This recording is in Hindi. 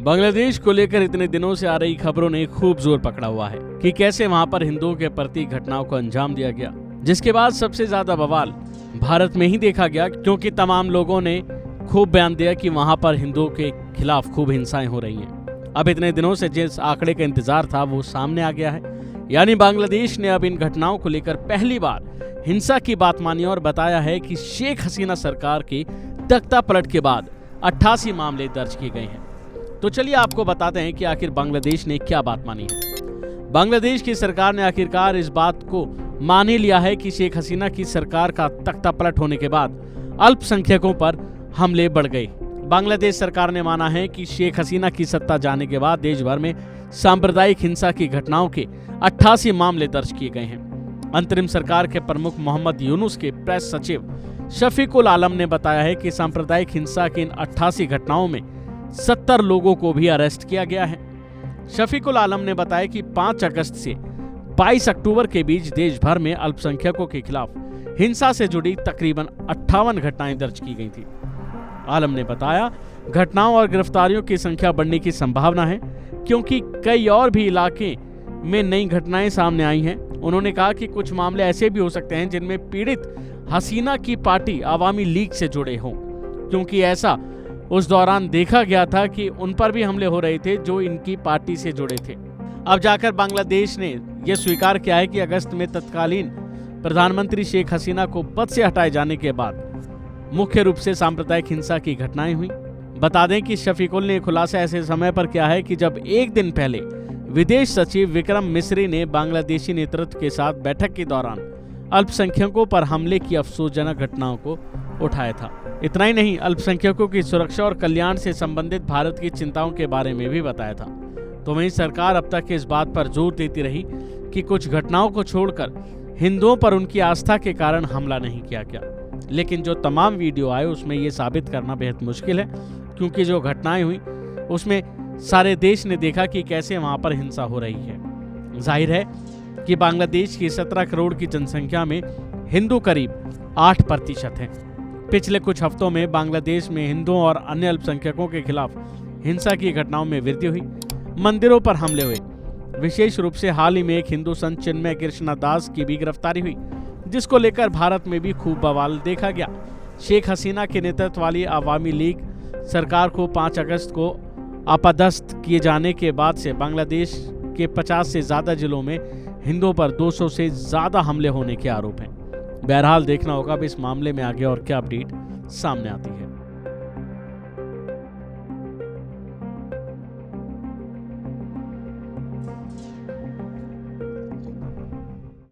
बांग्लादेश को लेकर इतने दिनों से आ रही खबरों ने खूब जोर पकड़ा हुआ है कि कैसे वहां पर हिंदुओं के प्रति घटनाओं को अंजाम दिया गया, जिसके बाद सबसे ज्यादा बवाल भारत में ही देखा गया, क्योंकि तमाम लोगों ने खूब बयान दिया कि वहां पर हिंदुओं के खिलाफ खूब हिंसाएं हो रही हैं। अब इतने दिनों से जिस आंकड़े का इंतजार था वो सामने आ गया है, यानी बांग्लादेश ने अब इन घटनाओं को लेकर पहली बार हिंसा की बात मानी और बताया है कि शेख हसीना सरकार के तख्ता पलट के बाद 88 मामले दर्ज किए गए हैं। तो चलिए आपको बताते हैं कि आखिर बांग्लादेश ने क्या बात मानी है। बांग्लादेश की सरकार ने आखिरकार इस बात को मान ही लिया है कि शेख हसीना की सरकार का तख्ता पलट होने के बाद अल्पसंख्यकों पर हमले बढ़ गए। बांग्लादेश सरकार ने माना है कि शेख हसीना की सत्ता जाने के बाद देश भर में सांप्रदायिक हिंसा की घटनाओं के 88 मामले दर्ज किए गए हैं। अंतरिम सरकार के प्रमुख मोहम्मद यूनुस के प्रेस सचिव शफीकुल आलम ने बताया है कि सांप्रदायिक हिंसा की इन 88 घटनाओं में 70 लोगों को भी अरेस्ट किया गया है। शफीकुल आलम ने बताया कि 5 अगस्त से 22 अक्टूबर के बीच देश भर में अल्पसंख्यकों के खिलाफ हिंसा से जुड़ी तकरीबन 58 घटनाएं दर्ज की गई थी। आलम ने बताया, घटनाओं और गिरफ्तारियों की संख्या बढ़ने की संभावना है, क्योंकि कई और भी इलाके में नई घटनाएं सामने आई हैं। उन्होंने कहा कि कुछ मामले ऐसे भी हो सकते हैं जिनमें पीड़ित हसीना की पार्टी आवामी लीग से जुड़े हों, क्योंकि ऐसा उस दौरान देखा गया था कि उन पर भी हमले हो रहे थे जो इनकी पार्टी से जुड़े थे। अब जाकर बांग्लादेश ने यह स्वीकार किया है कि अगस्त में तत्कालीन प्रधानमंत्री शेख हसीना को पद से हटाए जाने के बाद मुख्य रूप से सांप्रदायिक हिंसा की घटनाएं हुई। बता दें कि शफीकुल ने खुलासा ऐसे समय पर किया है कि जब एक दिन पहले विदेश सचिव विक्रम मिस्री ने बांग्लादेशी नेतृत्व के साथ बैठक के दौरान अल्पसंख्यकों पर हमले की अफसोसजनक घटनाओं को उठाया था। इतना ही नहीं, अल्पसंख्यकों की सुरक्षा और कल्याण से संबंधित भारत की चिंताओं के बारे में भी बताया था। तो वहीं सरकार अब तक इस बात पर जोर देती रही कि कुछ घटनाओं को छोड़कर हिंदुओं पर उनकी आस्था के कारण हमला नहीं किया गया, लेकिन जो तमाम वीडियो आए उसमें ये साबित करना बेहद मुश्किल है, क्योंकि जो घटनाएं हुई उसमें सारे देश ने देखा कि कैसे वहां पर हिंसा हो रही है। जाहिर है कि बांग्लादेश की 17 करोड़ की जनसंख्या में हिंदू करीब 8% हैं। पिछले कुछ हफ्तों में बांग्लादेश में हिंदुओं और अन्य अल्पसंख्यकों के खिलाफ हिंसा की घटनाओं में वृद्धि हुई, मंदिरों पर हमले हुए। विशेष रूप से हाल ही में एक हिंदू संत चिन्मय कृष्णा दास की भी गिरफ्तारी हुई, जिसको लेकर भारत में भी खूब बवाल देखा गया। शेख हसीना के नेतृत्व वाली आवामी लीग सरकार को 5 अगस्त को अपदस्थ किए जाने के बाद से बांग्लादेश के 50 से ज्यादा जिलों में हिंदुओं पर 200 से ज्यादा हमले होने के आरोप हैं। बहरहाल देखना होगा अब इस मामले में आगे और क्या अपडेट सामने आती है।